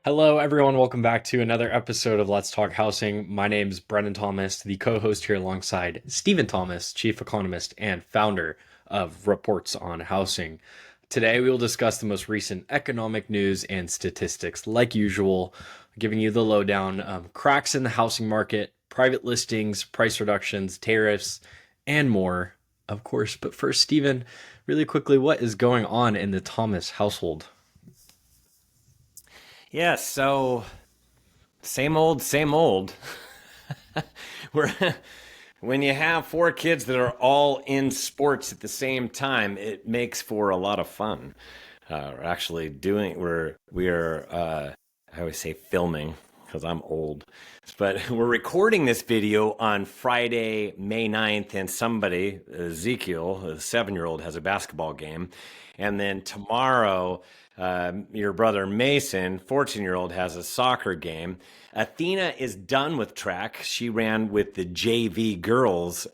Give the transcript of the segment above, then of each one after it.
Hello, everyone. Welcome back to another episode of Let's Talk Housing. My name's Brendan Thomas, the co host here alongside Stephen Thomas, chief economist and founder of Reports on Housing. Today, we will discuss the most recent economic news and statistics, like usual, giving you the lowdown, cracks in the housing market, private listings, price reductions, tariffs, and more, of course. But first, Stephen, really quickly, what is going on in the Thomas household? Yeah, so same old, same old. We're when you have four kids that are all in sports at the same time, it makes for a lot of fun. We're actually doing we are I always say filming because I'm old, but we're recording this video on Friday, May 9th, and somebody, Ezekiel, a 7-year-old, has a basketball game. And then tomorrow, your brother Mason, 14-year-old, has a soccer game. Athena is done with track. She ran with the JV girls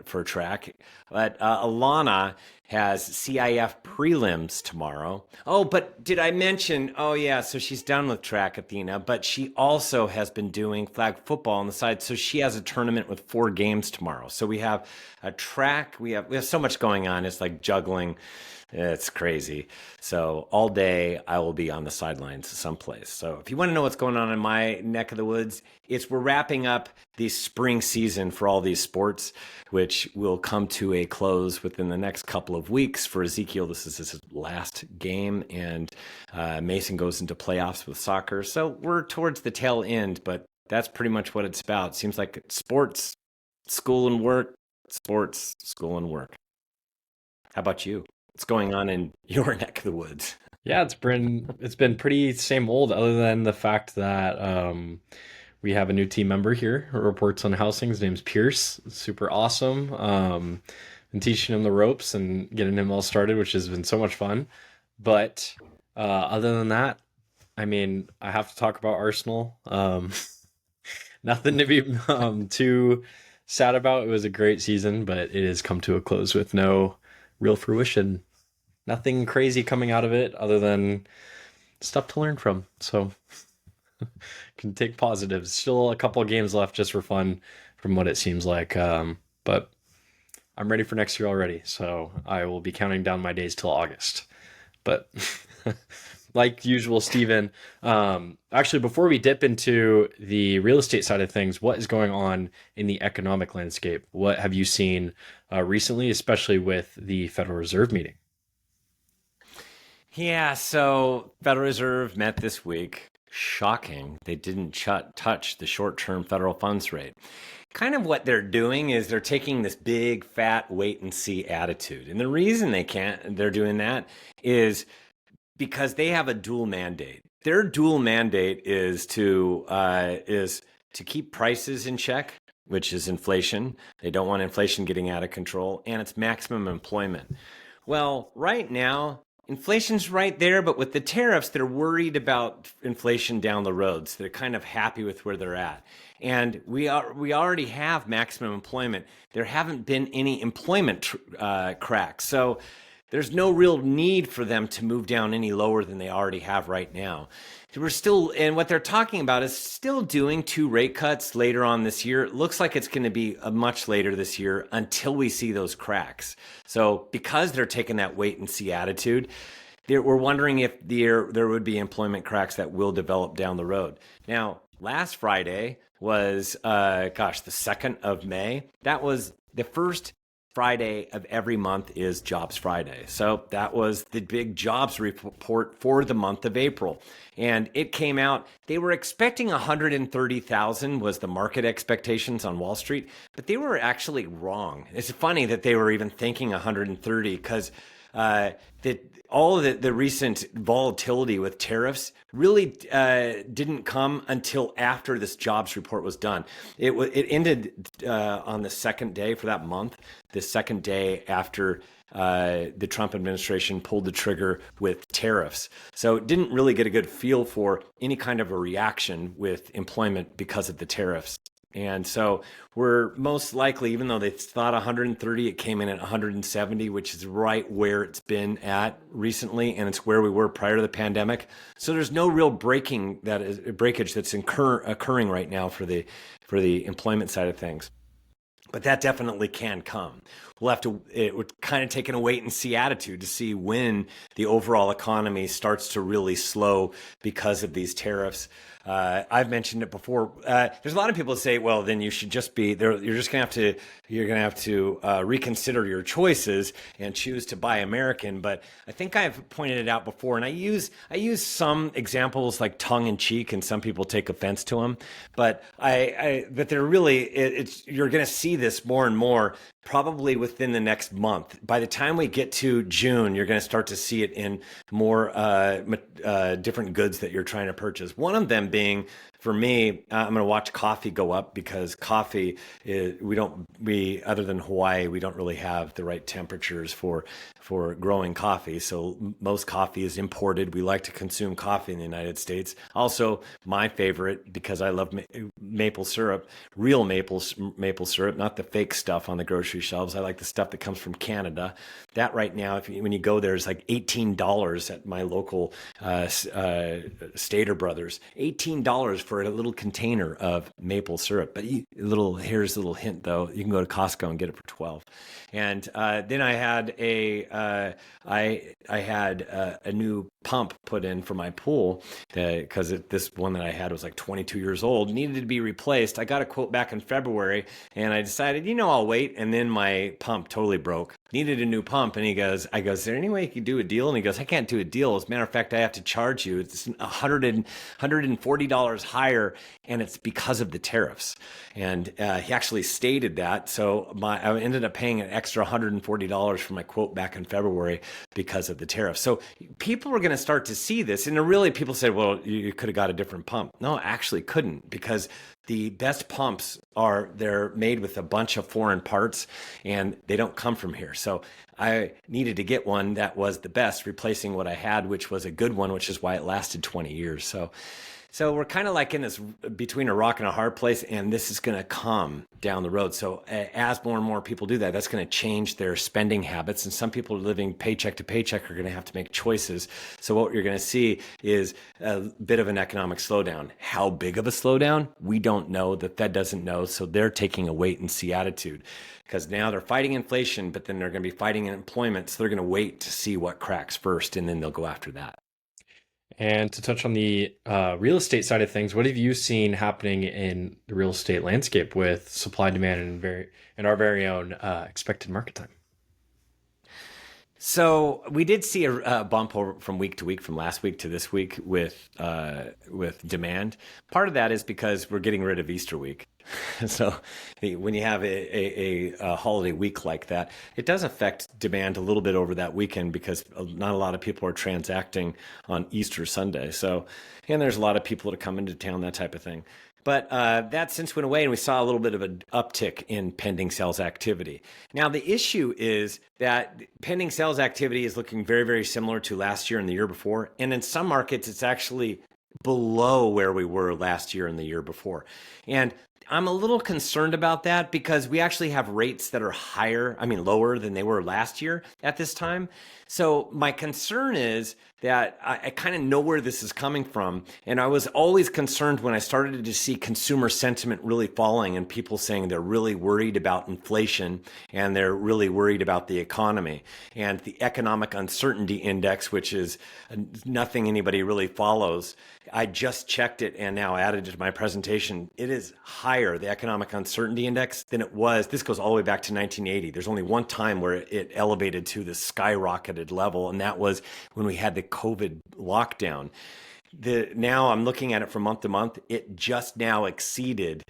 for track. But Alana has CIF prelims tomorrow. Oh, but did I mention? Oh, yeah, so she's done with track, Athena, but she also has been doing flag football on the side. So she has a tournament with 4 games tomorrow. So we have a track. We have so much going on. It's like juggling. It's crazy. So all day I will be on the sidelines someplace. So if you want to know what's going on in my neck of the woods, we're wrapping up the spring season for all these sports, which will come to a close within the next couple of weeks. For Ezekiel, this is his last game, and Mason goes into playoffs with soccer. So we're towards the tail end, but that's pretty much what it's about. Seems like sports, school and work, sports, school and work. How about you? What's going on in your neck of the woods? Yeah, it's been pretty same old, other than the fact that we have a new team member here who reports on housing. His name's Pierce. Super awesome. And teaching him the ropes and getting him all started, which has been so much fun. But other than that, I mean, I have to talk about Arsenal. Nothing to be too sad about. It was a great season, but it has come to a close with no real fruition. Nothing crazy coming out of it other than stuff to learn from. So can take positives. Still a couple of games left just for fun from what it seems like. But I'm ready for next year already. So I will be counting down my days till August. But like usual, Stephen, actually, before we dip into the real estate side of things, what is going on in the economic landscape? What have you seen recently, especially with the Federal Reserve meeting? Yeah, so Federal Reserve met this week. Shocking. They didn't touch the short-term federal funds rate. Kind of what they're doing is they're taking this big fat wait and see attitude. And the reason they're doing that is because they have a dual mandate. Their dual mandate is to keep prices in check, which is inflation. They don't want inflation getting out of control, and it's maximum employment. Well, right now, inflation's right there, but with the tariffs, they're worried about inflation down the road. So they're kind of happy with where they're at. And we already have maximum employment. There haven't been any employment cracks. So there's no real need for them to move down any lower than they already have right now. We're still, and what they're talking about is still doing 2 rate cuts later on this year. It looks like it's going to be a much later this year until we see those cracks. So because they're taking that wait and see attitude, we're wondering if there would be employment cracks that will develop down the road. Now, last Friday was, the 2nd of May. That was the first Friday of every month is Jobs Friday. So that was the big jobs report for the month of April. And it came out, they were expecting 130,000 was the market expectations on Wall Street, but they were actually wrong. It's funny that they were even thinking 130 because that all of the recent volatility with tariffs really didn't come until after this jobs report was done. It ended on the second day for that month, the second day after the Trump administration pulled the trigger with tariffs. So it didn't really get a good feel for any kind of a reaction with employment because of the tariffs. And so we're most likely, even though they thought 130, it came in at 170, which is right where it's been at recently, and it's where we were prior to the pandemic. So there's no real breakage that's occurring right now for the employment side of things. But that definitely can come. We'll have to, it would kind of take a wait and see attitude to see when the overall economy starts to really slow because of these tariffs. I've mentioned it before. There's a lot of people that say, well, then you should just be there. You're just going to have to, you're going to have to reconsider your choices and choose to buy American. But I think I've pointed it out before, and I use some examples like tongue in cheek, and some people take offense to them. But but they're really, it's you're going to see this more and more probably within the next month. By the time we get to June, you're going to start to see it in more different goods that you're trying to purchase. One of them being, for me, I'm going to watch coffee go up because coffee is, we other than Hawaii, we don't really have the right temperatures for growing coffee. So most coffee is imported. We like to consume coffee in the United States. Also, my favorite, because I love maple syrup, real maple syrup, not the fake stuff on the grocery shelves. I like the stuff that comes from Canada. That right now, when you go there, is like $18 at my local Stater Brothers. $18 for a little container of maple syrup. But here's a little hint though: you can go to Costco and get it for 12. And then I had a new pump put in for my pool because this one that I had was like 22 years old, needed to be replaced. I got a quote back in February, and I decided, I'll wait. And then my pump totally broke. Needed a new pump, and I go, is there any way you could do a deal? And he goes, I can't do a deal. As a matter of fact, I have to charge you. It's $140 higher, and it's because of the tariffs. And he actually stated that. So I ended up paying an extra $140 for my quote back in February because of the tariffs. So people are going to start to see this, and really people say, well, you could have got a different pump. No, actually couldn't, because the best pumps they're made with a bunch of foreign parts, and they don't come from here. So I needed to get one that was the best, replacing what I had, which was a good one, which is why it lasted 20 years. So we're kind of like in this between a rock and a hard place, and this is going to come down the road. So as more and more people do that, that's going to change their spending habits. And some people living paycheck to paycheck are going to have to make choices. So what you're going to see is a bit of an economic slowdown. How big of a slowdown? We don't know. The Fed doesn't know. So they're taking a wait and see attitude, because now they're fighting inflation, but then they're going to be fighting unemployment. So they're going to wait to see what cracks first, and then they'll go after that. And to touch on the real estate side of things, what have you seen happening in the real estate landscape with supply, demand, and our very own expected market time? So we did see a bump over from week to week, from last week to this week with demand. Part of that is because we're getting rid of Easter week. So when you have a holiday week like that, it does affect demand a little bit over that weekend, because not a lot of people are transacting on Easter Sunday. So, and there's a lot of people that come into town, that type of thing. But that since went away, and we saw a little bit of an uptick in pending sales activity. Now, the issue is that pending sales activity is looking very, very similar to last year and the year before. And in some markets, it's actually below where we were last year and the year before. And I'm a little concerned about that, because we actually have rates that are lower than they were last year at this time. So my concern is that I kind of know where this is coming from. And I was always concerned when I started to see consumer sentiment really falling, and people saying they're really worried about inflation and they're really worried about the economy. And the economic uncertainty index, which is nothing anybody really follows, I just checked it and now added it to my presentation. It is higher, the economic uncertainty index, than it was. This goes all the way back to 1980. There's only one time where it elevated to the skyrocketed level, and that was when we had the COVID lockdown. Now I'm looking at it from month to month. It just now exceeded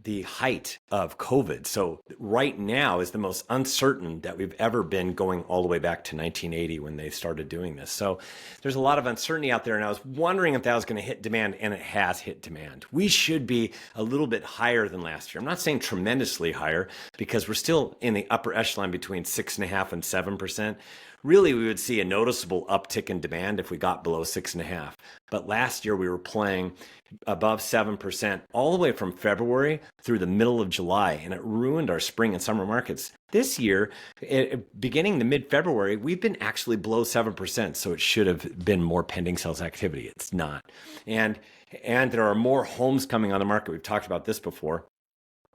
the height of COVID. So right now is the most uncertain that we've ever been, going all the way back to 1980 when they started doing this. So there's a lot of uncertainty out there, and I was wondering if that was going to hit demand, and it has hit demand. We should be a little bit higher than last year. I'm not saying tremendously higher, because we're still in the upper echelon between 6.5% and 7%. really we would see a noticeable uptick in demand if we got below 6.5. But last year we were playing above 7% all the way from February through the middle of July, and it ruined our spring and summer markets. This year, beginning the mid February, we've been actually below 7%, so it should have been more pending sales activity. It's not. And and there are more homes coming on the market. We've talked about this before.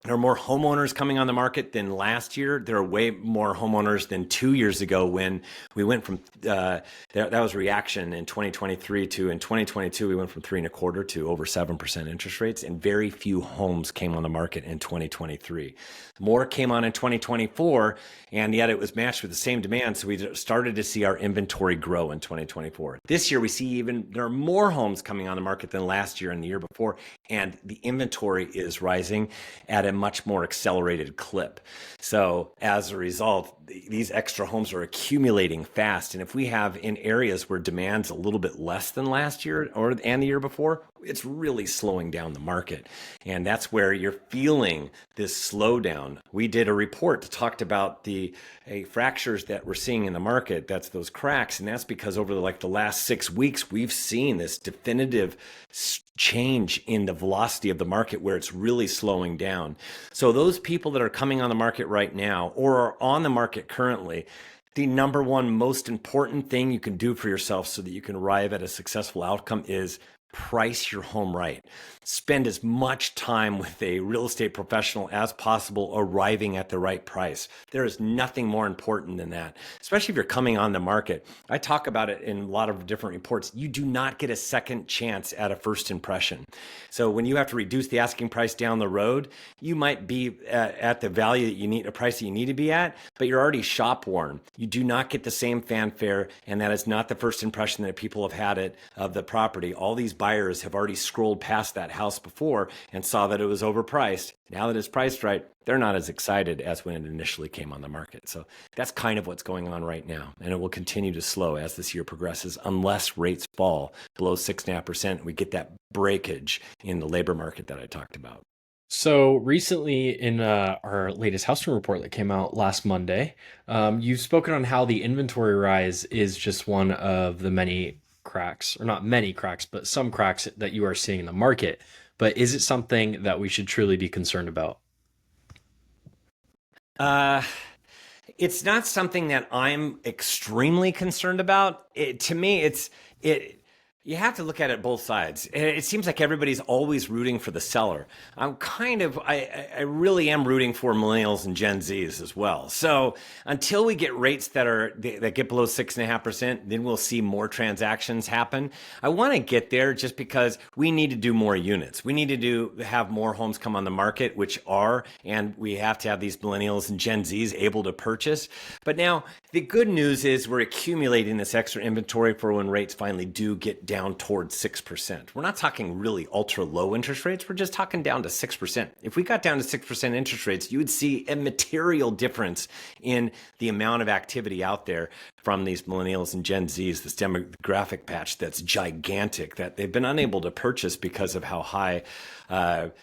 There are more homeowners coming on the market than last year. There are way more homeowners than 2 years ago when we went from that was reaction in 2023 to in 2022 we went from 3.25 to over 7% interest rates, and very few homes came on the market in 2023. More came on in 2024, and yet it was matched with the same demand. So we started to see our inventory grow in 2024. This year we see even there are more homes coming on the market than last year and the year before, and the inventory is rising at a much more accelerated clip. So as a result, these extra homes are accumulating fast. And if we have in areas where demand's a little bit less than last year and the year before, it's really slowing down the market. And that's where you're feeling this slowdown. We did a report that talked about the fractures that we're seeing in the market. That's those cracks. And that's because over the last 6 weeks, we've seen this definitive change in the velocity of the market where it's really slowing down. So those people that are coming on the market right now or are on the market currently, the number one most important thing you can do for yourself so that you can arrive at a successful outcome is price your home right. Spend as much time with a real estate professional as possible arriving at the right price. There is nothing more important than that, especially if you're coming on the market. I talk about it in a lot of different reports. You do not get a second chance at a first impression. So when you have to reduce the asking price down the road, you might be at the value that you need, a price that you need to be at, but you're already shop worn. You do not get the same fanfare, and that is not the first impression that people have had it of the property. All these buyers have already scrolled past that house before and saw that it was overpriced. Now that it's priced right, they're not as excited as when it initially came on the market. So that's kind of what's going on right now. And it will continue to slow as this year progresses unless rates fall below 6.5%. We get that breakage in the labor market that I talked about. So recently, in our latest housing report that came out last Monday, you've spoken on how the inventory rise is just one of the many cracks, or not many cracks, but some cracks that you are seeing in the market. But is it something that we should truly be concerned about? Uh, it's not something that I'm extremely concerned about. To me, it. You have to look at it both sides. It seems like everybody's always rooting for the seller. I really am rooting for millennials and Gen Zs as well. So until we get rates that get below 6.5%, then we'll see more transactions happen. I want to get there just because we need to do more units. We need to have more homes come on the market, which are, and we have to have these millennials and Gen Zs able to purchase. But now the good news is we're accumulating this extra inventory for when rates finally do get down towards 6%. We're not talking really ultra low interest rates. We're just talking down to 6%. If we got down to 6% interest rates, you would see a material difference in the amount of activity out there from these millennials and Gen Zs, this demographic patch that's gigantic that they've been unable to purchase because of how high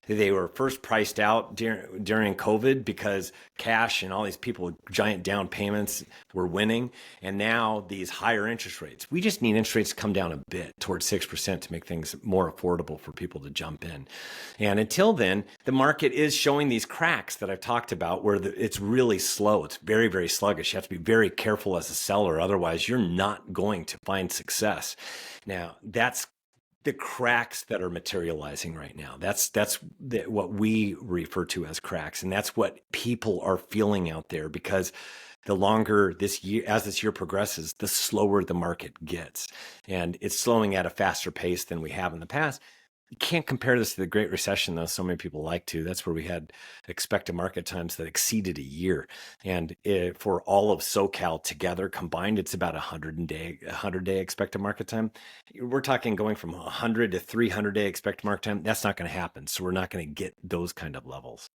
they were first priced out during COVID because cash and all these people with giant down payments were winning. And now these higher interest rates, we just need interest rates to come down a bit towards 6% to make things more affordable for people to jump in. And until then, the market is showing these cracks that I've talked about where it's really slow. It's very, very sluggish. You have to be very careful as a seller. Otherwise, you're not going to find success. Now, that's the cracks that are materializing right now. That's what we refer to as cracks. And that's what people are feeling out there because the longer this year, as this year progresses, the slower the market gets. And it's slowing at a faster pace than we have in the past. You can't compare this to the Great Recession, though so many people like to. That's where we had expected market times that exceeded a year. And for all of SoCal together combined, it's about 100-day expected market time. We're talking going from 100 to 300-day expected market time. That's not going to happen. So we're not going to get those kind of levels.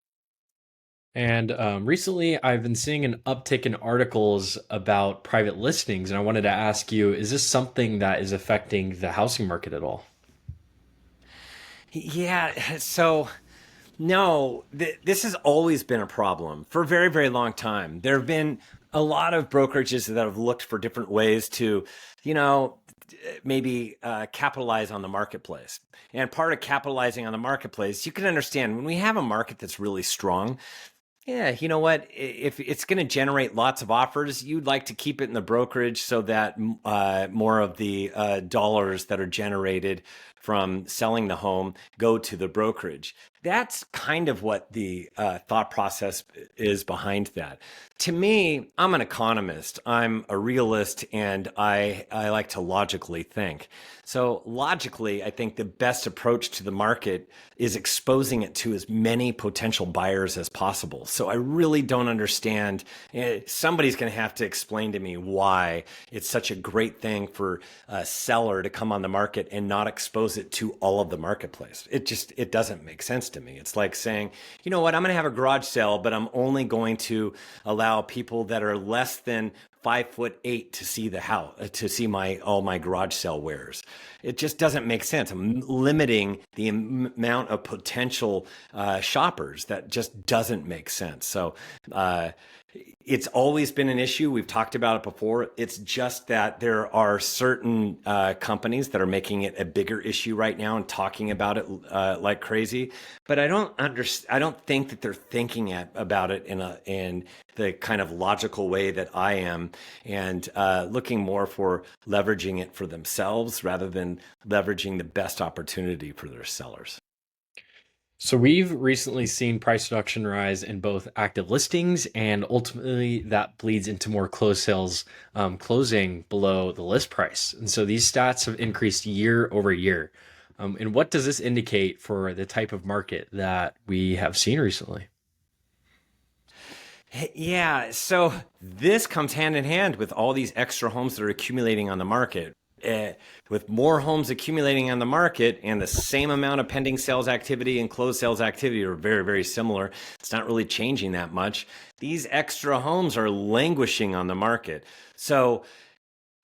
And recently, I've been seeing an uptick in articles about private listings, and I wanted to ask you, is this something that is affecting the housing market at all? Yeah, so no, this has always been a problem for a very, very long time. There have been A lot of brokerages that have looked for different ways to, you know, maybe capitalize on the marketplace. And part of capitalizing on the marketplace, you can understand when we have a market that's really strong. Yeah, you know what? If it's going to generate lots of offers, you'd like to keep it in the brokerage so that more of the dollars that are generated from selling the home go to the brokerage. That's kind of what the thought process is behind that. To me, I'm an economist, I'm a realist, and I like to logically think. So, logically, I think the best approach to the market is exposing it to as many potential buyers as possible. So, I really don't understand. Somebody's going to have to explain to me why it's such a great thing for a seller to come on the market and not expose it to all of the marketplace. It doesn't make sense to me. It's like saying, you know what, I'm going to have a garage sale, but I'm only going to allow people that are less than 5'8" to see the house, to see my all my garage sale wares. It just doesn't make sense. I'm limiting the amount of potential shoppers. That just doesn't make sense. So it's always been an issue. We've talked about it before. It's just that there are certain companies that are making it a bigger issue right now and talking about it like crazy. But I don't understand. I don't think that they're thinking about it in the kind of logical way that I am, and looking more for leveraging it for themselves rather than leveraging the best opportunity for their sellers. So we've recently seen price reduction rise in both active listings, and ultimately that bleeds into more closed sales closing below the list price. And so these stats have increased year over year. And what does this indicate for the type of market that we have seen recently? Yeah, so this comes hand in hand with all these extra homes that are accumulating on the market. Uh, with more homes accumulating on the market and the same amount of pending sales activity and closed sales activity are very, very similar. It's not really changing that much. These extra homes are languishing on the market. So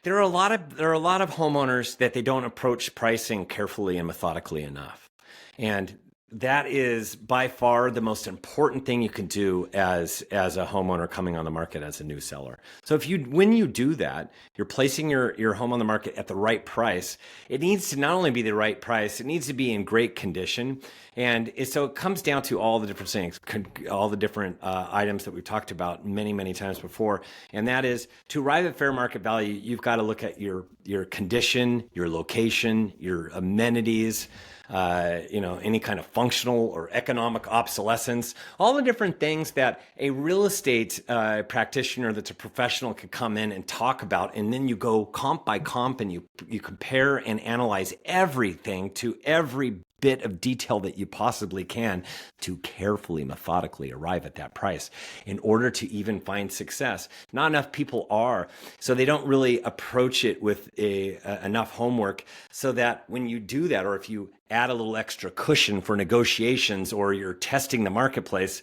there are a lot of homeowners that they don't approach pricing carefully and methodically enough. And that is by far the most important thing you can do as a homeowner coming on the market as a new seller. So if you when you do that, you're placing your home on the market at the right price. It needs to not only be the right price, it needs to be in great condition. And so it comes down to all the different things, all the different items that we've talked about many, many times before. And that is to arrive at fair market value, you've got to look at your condition, your location, your amenities, any kind of functional or economic obsolescence, all the different things that a real estate practitioner that's a professional could come in and talk about. And then you go comp by comp and you compare and analyze everything to every bit of detail that you possibly can to carefully, methodically arrive at that price in order to even find success. Not enough people are, so they don't really approach it with enough homework so that when you do that, or if you add a little extra cushion for negotiations or you're testing the marketplace,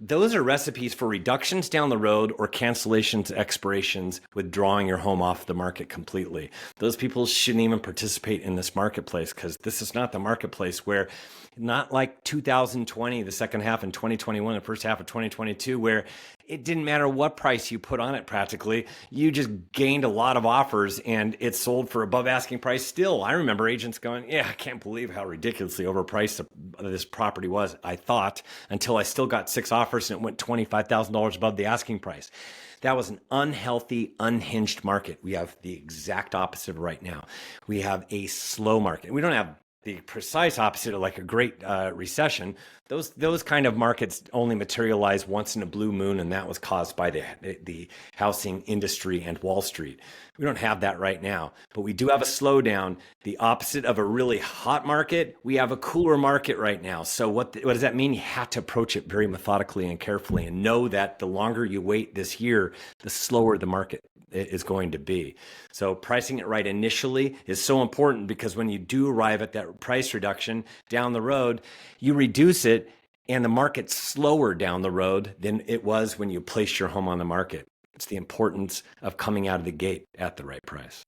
those are recipes for reductions down the road or cancellations, expirations, withdrawing your home off the market completely. Those people shouldn't even participate in this marketplace because this is not the marketplace where, not like 2020, the second half, and 2021, the first half of 2022, where it didn't matter what price you put on it practically. You just gained a lot of offers and it sold for above asking price still. I remember agents going, yeah, I can't believe how ridiculously overpriced this property was, I thought, until I still got 6 offers and it went $25,000 above the asking price. That was an unhealthy, unhinged market. We have the exact opposite right now. We have a slow market. We don't have the precise opposite of like a great recession. Those kind of markets only materialize once in a blue moon, and that was caused by the housing industry and Wall Street. We don't have that right now, but we do have a slowdown. The opposite of a really hot market, we have a cooler market right now. So what does that mean? You have to approach it very methodically and carefully, and know that the longer you wait this year, the slower the market is going to be. So pricing it right initially is so important, because when you do arrive at that price reduction down the road, you reduce it and the market's slower down the road than it was when you placed your home on the market. It's the importance of coming out of the gate at the right price.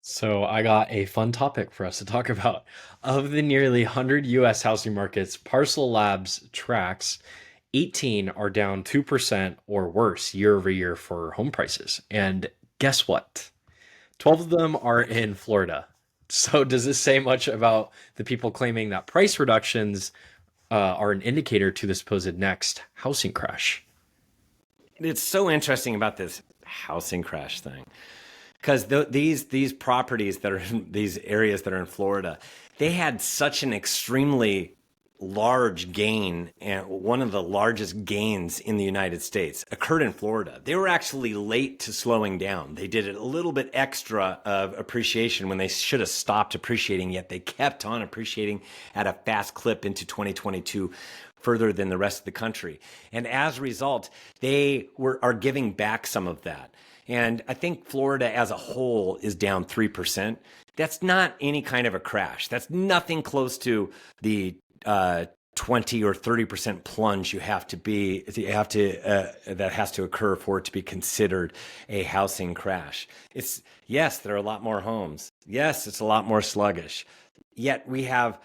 So I got a fun topic for us to talk about. Of the nearly 100 US housing markets, Parcel Labs tracks, 18 are down 2% or worse year over year for home prices. And guess what? 12 of them are in Florida. So, does this say much about the people claiming that price reductions are an indicator to the supposed next housing crash? It's so interesting about this housing crash thing because these properties that are in these areas that are in Florida, they had such an extremely large gain, and one of the largest gains in the United States occurred in Florida. They were actually late to slowing down. They did a little bit extra of appreciation when they should have stopped appreciating, yet they kept on appreciating at a fast clip into 2022, further than the rest of the country. And as a result, are giving back some of that. And I think Florida as a whole is down 3%. That's not any kind of a crash. That's nothing close to the 20 or 30% plunge that has to occur for it to be considered a housing crash. It's yes, there are a lot more homes. Yes, it's a lot more sluggish. Yet we have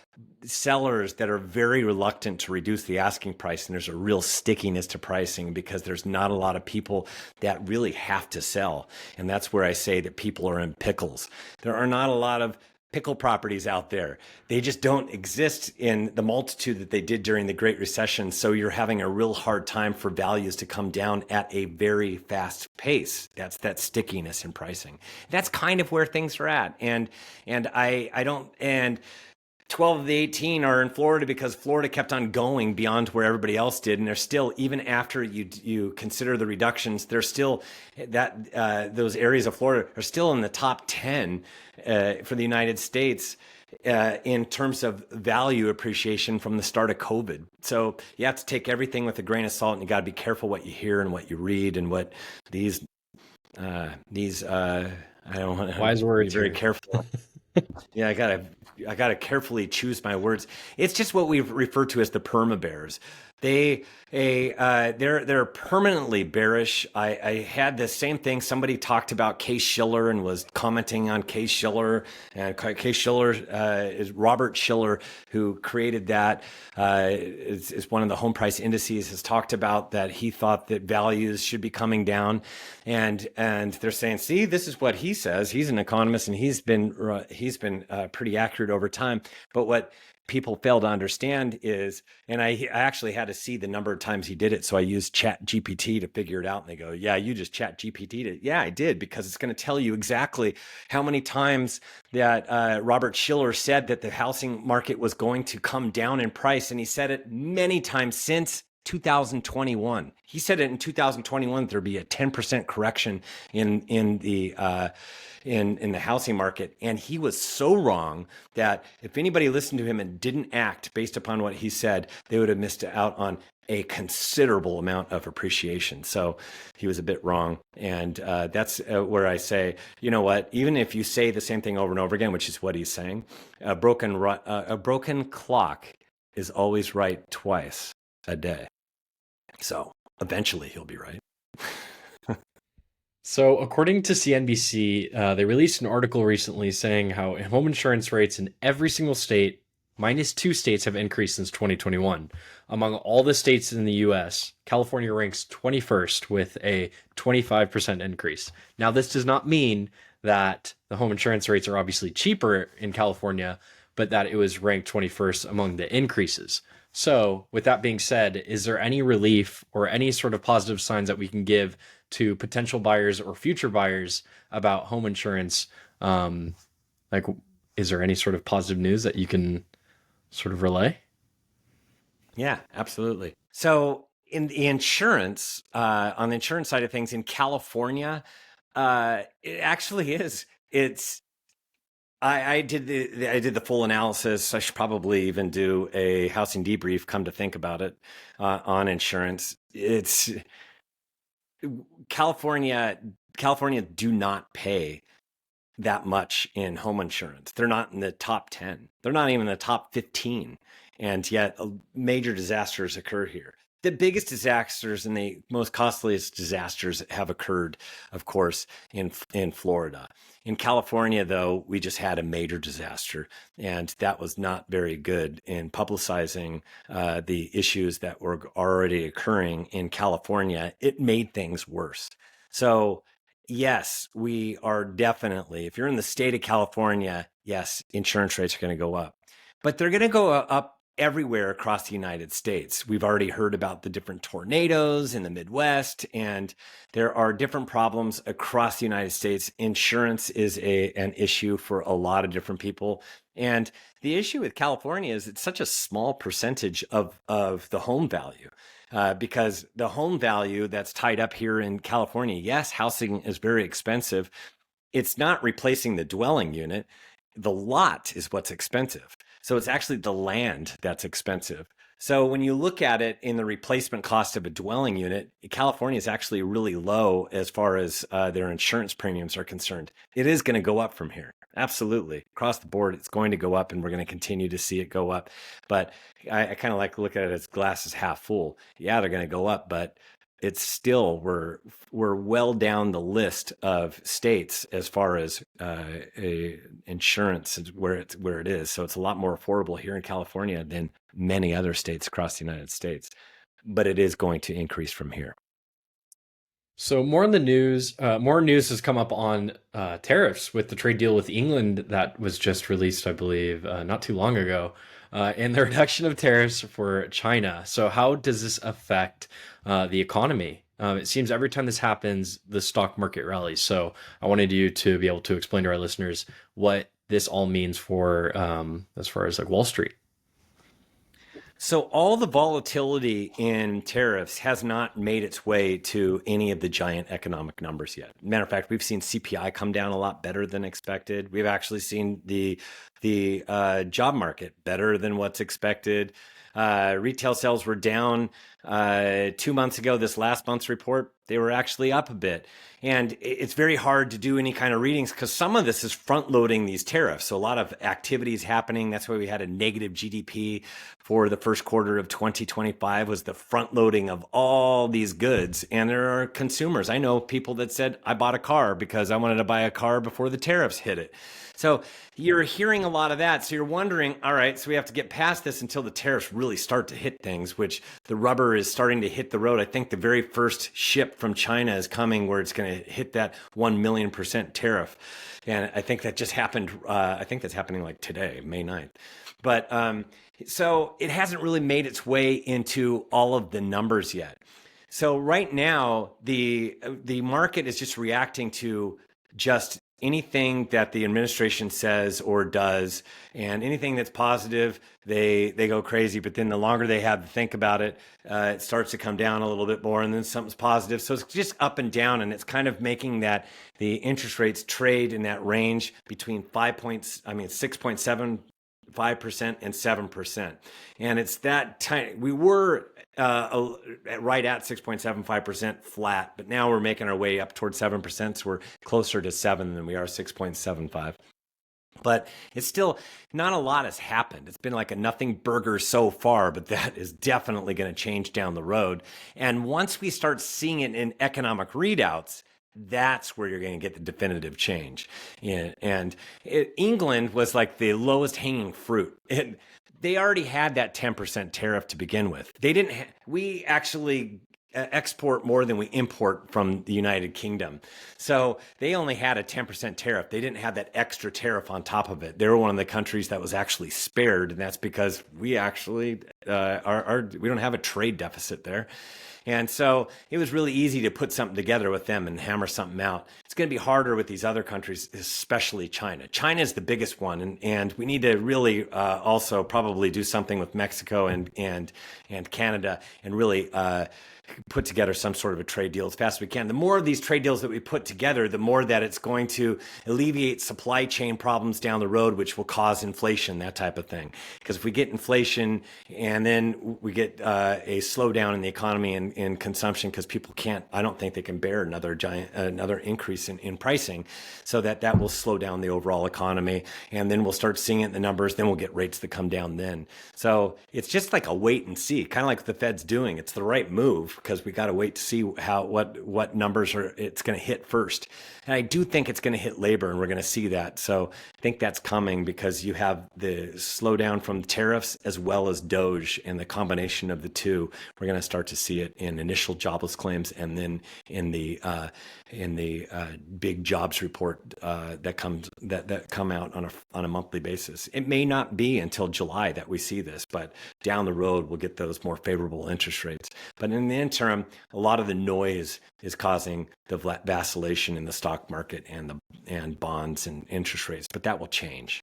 sellers that are very reluctant to reduce the asking price, and there's a real stickiness to pricing because there's not a lot of people that really have to sell. And that's where I say that people are in pickles. There are not a lot of pickle properties out there. They just don't exist in the multitude that they did during the Great Recession. So you're having a real hard time for values to come down at a very fast pace. That's that stickiness in pricing. That's kind of where things are at. And I don't and 12 of the 18 are in Florida because Florida kept on going beyond where everybody else did, and they're still, even after you consider the reductions, they're still those areas of Florida are still in the top 10 for the United States in terms of value appreciation from the start of COVID. So you have to take everything with a grain of salt, and you got to be careful what you hear and what you read and what these I don't want to Wise be words very here. careful. Yeah, I gotta carefully choose my words. It's just what we refer to as the perma bears. They're permanently bearish. I had the same thing. Somebody talked about Case Shiller and was commenting on Case Shiller. And Case Shiller is Robert Shiller, who created that. Is one of the home price indices. Has talked about that he thought that values should be coming down, and they're saying, see, this is what he says. He's an economist, and he's been pretty accurate over time. But what people fail to understand is, and I actually had to see the number of times he did it. So I used Chat GPT to figure it out. And they go, yeah, you just Chat GPT'd it. Yeah, I did, because it's going to tell you exactly how many times that Robert Shiller said that the housing market was going to come down in price. And he said it many times since 2021. He said it in 2021 there'd be a 10% correction in the housing market, and he was so wrong that if anybody listened to him and didn't act based upon what he said, they would have missed out on a considerable amount of appreciation. So he was a bit wrong, and that's where I say, you know what? Even if you say the same thing over and over again, which is what he's saying, a broken clock is always right twice a day. So eventually he'll be right. So, according to CNBC, they released an article recently saying how home insurance rates in every single state, minus two states, have increased since 2021. Among all the states in the US, California ranks 21st with a 25% increase. Now, this does not mean that the home insurance rates are obviously cheaper in California, but that it was ranked 21st among the increases. So, with that being said, is there any relief or any sort of positive signs that we can give to potential buyers or future buyers about home insurance? Like, is there any sort of positive news that you can sort of relay? Yeah, absolutely. So in the insurance, on the insurance side of things in California, it actually is. I did the full analysis. I should probably even do a housing debrief. Come to think about it, on insurance, it's California. California do not pay that much in home insurance. They're not in the top 10. They're not even in the top 15. And yet major disasters occur here. The biggest disasters and the most costliest disasters have occurred, of course, in Florida. In California, though, we just had a major disaster, and that was not very good in publicizing the issues that were already occurring in California. It made things worse. So, yes, we are definitely, if you're in the state of California, yes, insurance rates are going to go up, but they're going to go up everywhere across the United States. We've already heard about the different tornadoes in the Midwest, and there are different problems across the United States. Insurance is an issue for a lot of different people. And the issue with California is it's such a small percentage of the home value. Because the home value that's tied up here in California, yes, housing is very expensive. It's not replacing the dwelling unit. The lot is what's expensive. So it's actually the land that's expensive. So when you look at it in the replacement cost of a dwelling unit, California is actually really low as far as their insurance premiums are concerned. It is going to go up from here. Absolutely. Across the board, it's going to go up, and we're going to continue to see it go up. But I kind of like to look at it as glass is half full. Yeah, they're going to go up, but it's still we're well down the list of states as far as insurance where it is. So it's a lot more affordable here in California than many other states across the United States. But it is going to increase from here. So more in the news, more news has come up on tariffs with the trade deal with England that was just released, I believe, not too long ago, and the reduction of tariffs for China. So how does this affect the economy? It seems every time this happens, the stock market rallies. So I wanted you to be able to explain to our listeners what this all means for as far as like Wall Street. So all the volatility in tariffs has not made its way to any of the giant economic numbers yet. Matter of fact, we've seen CPI come down a lot better than expected. We've actually seen the job market better than what's expected. Retail sales were down 2 months ago. This last month's report, they were actually up a bit. And it's very hard to do any kind of readings because some of this is front loading these tariffs. So a lot of activities happening. That's why we had a negative GDP for the first quarter of 2025 was the front loading of all these goods. And there are consumers. I know people that said, I bought a car because I wanted to buy a car before the tariffs hit it. So you're hearing a lot of that. So you're wondering, all right, so we have to get past this until the tariffs really start to hit things, which the rubber is starting to hit the road. I think the very first ship from China is coming where it's going to hit that 1,000,000% tariff. And I think that just happened. I think that's happening like today, May 9th. But so it hasn't really made its way into all of the numbers yet. So right now, the market is just reacting to just anything that the administration says or does, and anything that's positive, they go crazy. But then the longer they have to think about it, it starts to come down a little bit more, and then something's positive. So it's just up and down, and it's kind of making that the interest rates trade in that range between 6.75% and 7%. And it's that tiny. We were right at 6.75% flat, but now we're making our way up towards 7%. So we're closer to 7 than we are 6.75. But it's still not a lot has happened. It's been like a nothing burger so far, but that is definitely going to change down the road. And once we start seeing it in economic readouts, that's where you're going to get the definitive change. England was like the lowest hanging fruit. They already had that 10% tariff to begin with. We actually export more than we import from the United Kingdom. So they only had a 10% tariff. They didn't have that extra tariff on top of it. They were one of the countries that was actually spared. And that's because we actually we don't have a trade deficit there. And so it was really easy to put something together with them and hammer something out. It's going to be harder with these other countries, especially China. China is the biggest one, and we need to really also probably do something with Mexico and Canada and really put together some sort of a trade deal as fast as we can. The more of these trade deals that we put together, the more that it's going to alleviate supply chain problems down the road, which will cause inflation, that type of thing. Because if we get inflation and then we get a slowdown in the economy and in consumption because people can't. I don't think they can bear another increase in pricing, so that will slow down the overall economy, and then we'll start seeing it in the numbers. Then we'll get rates that come down then. So it's just like a wait and see, kind of like the Fed's doing. It's the right move because we got to wait to see how what numbers are it's going to hit first. And I do think it's going to hit labor, and we're going to see that. So I think that's coming because you have the slowdown from tariffs as well as Doge, and the combination of the two. We're going to start to see it in initial jobless claims, and then in the big jobs report that come out on a monthly basis. It may not be until July that we see this, but down the road we'll get those more favorable interest rates. But in the interim, a lot of the noise is causing the vacillation in the stock market and bonds and interest rates, but that will change.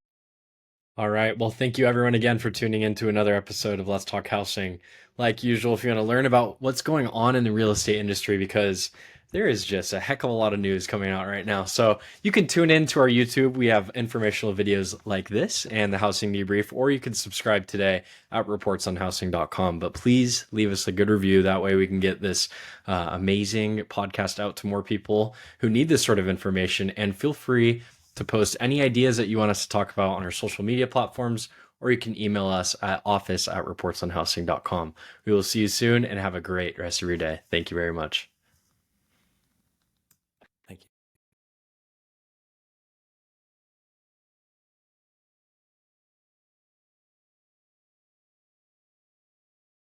All right. Well, thank you everyone again for tuning in to another episode of Let's Talk Housing. Like usual, if you want to learn about what's going on in the real estate industry, because there is just a heck of a lot of news coming out right now. So you can tune in to our YouTube. We have informational videos like this and the housing debrief, or you can subscribe today at reportsonhousing.com. But please leave us a good review. That way we can get this amazing podcast out to more people who need this sort of information. And feel free to post any ideas that you want us to talk about on our social media platforms, or you can email us at office@reportsonhousing.com. We will see you soon and have a great rest of your day. Thank you very much.